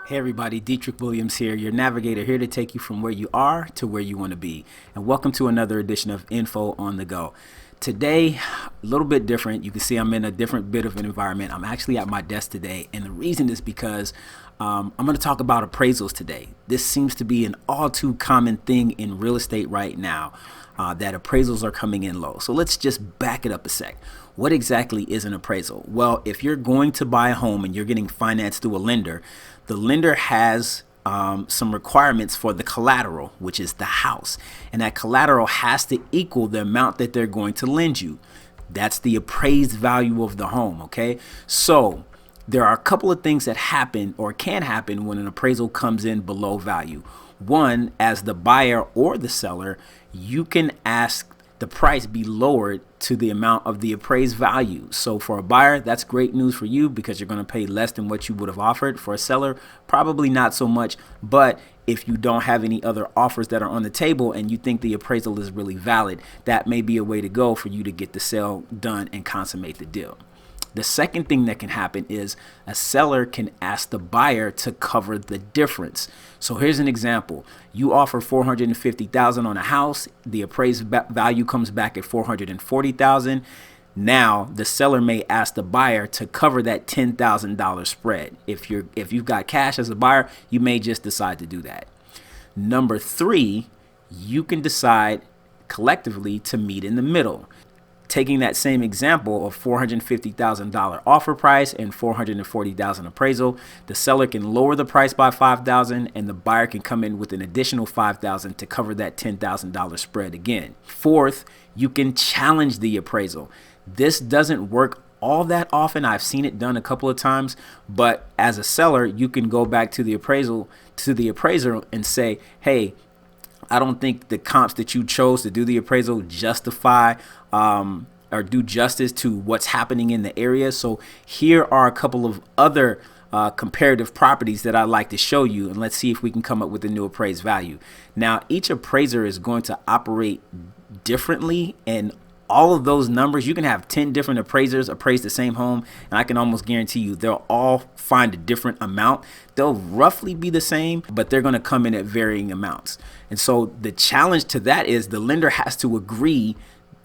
Hey everybody, Dietric Williams here, your navigator here to take you from where you are to where you want to be. And welcome to another edition of Info on the Go. Today, a little bit different. You can see I'm in a different bit of an environment. I'm actually at my desk today, and the reason is because I'm going to talk about appraisals today. This seems to be an all too common thing in real estate right now, that appraisals are coming in low. So let's just back it up a sec. What exactly is an appraisal? Well, if you're going to buy a home and you're getting financed through a lender, the lender has some requirements for the collateral, which is the house. And that collateral has to equal the amount that they're going to lend you. That's the appraised value of the home, okay? So there are a couple of things that happen or can happen when an appraisal comes in below value. One, as the buyer or the seller, you can ask the price be lowered to the amount of the appraised value. So for a buyer, that's great news for you because you're going to pay less than what you would have offered. For a seller, probably not so much. But if you don't have any other offers that are on the table and you think the appraisal is really valid, that may be a way to go for you to get the sale done and consummate the deal. The second thing that can happen is a seller can ask the buyer to cover the difference. So here's an example. You offer $450,000 on a house. The appraised value comes back at $440,000. Now the seller may ask the buyer to cover that $10,000 spread. If you've got cash as a buyer, you may just decide to do that. Number three, you can decide collectively to meet in the middle. Taking that same example of $450,000 offer price and $440,000 appraisal, the seller can lower the price by $5,000 and the buyer can come in with an additional $5,000 to cover that $10,000 spread again. Fourth, you can challenge the appraisal. This doesn't work all that often. I've seen it done a couple of times, but as a seller, you can go back to the appraiser and say, hey, I don't think the comps that you chose to do the appraisal justify or do justice to what's happening in the area. So here are a couple of other comparative properties that I'd like to show you, and let's see if we can come up with a new appraised value. Now, each appraiser is going to operate differently, and all of those numbers, you can have 10 different appraisers appraise the same home, and I can almost guarantee you they'll all find a different amount. They'll roughly be the same, but they're going to come in at varying amounts. And so the challenge to that is the lender has to agree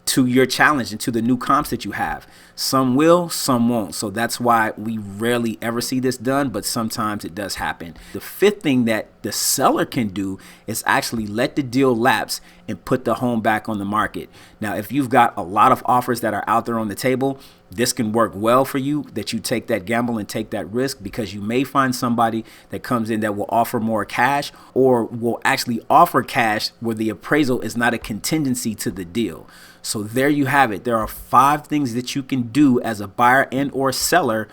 to your challenge and to the new comps that you have. Some will, some won't. So that's why we rarely ever see this done, but sometimes it does happen. The fifth thing that the seller can do is actually let the deal lapse and put the home back on the market. Now, if you've got a lot of offers that are out there on the table, this can work well for you, that you take that gamble and take that risk, because you may find somebody that comes in that will offer more cash or will actually offer cash where the appraisal is not a contingency to the deal. So there you have it. There are 5 things that you can do as a buyer and or seller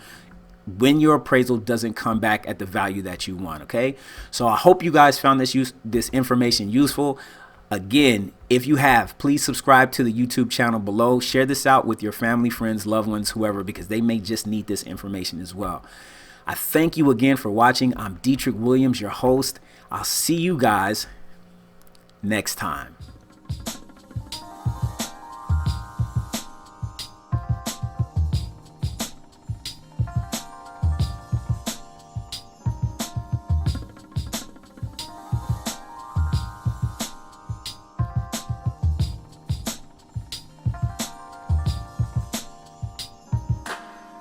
when your appraisal doesn't come back at the value that you want. Okay, so I hope you guys found this information useful. Again, if you have, please subscribe to the YouTube channel below. Share this out with your family, friends, loved ones, whoever, because they may just need this information as well. I thank you again for watching. I'm Dietric Williams, your host. I'll see you guys next time.